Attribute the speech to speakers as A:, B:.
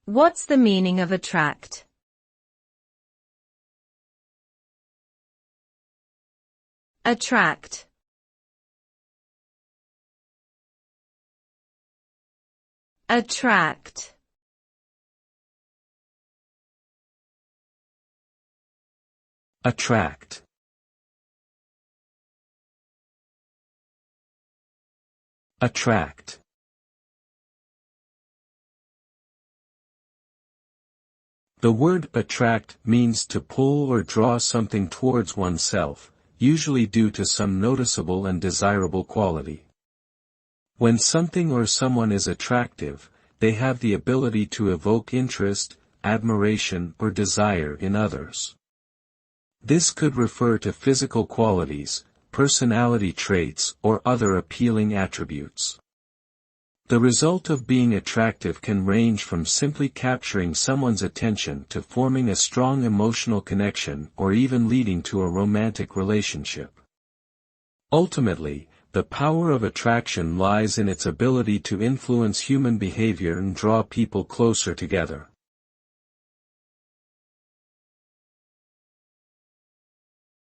A: What's the meaning of attract? Attract. Attract.
B: Attract. Attract. The word attract means to pull or draw something towards oneself, usually due to some noticeable and desirable quality. When something or someone is attractive, they have the ability to evoke interest, admiration, or desire in others. This could refer to physical qualities, personality traits, or other appealing attributes. The result of being attractive can range from simply capturing someone's attention to forming a strong emotional connection or even leading to a romantic relationship. Ultimately, the power of attraction lies in its ability to influence human behavior and draw people closer together.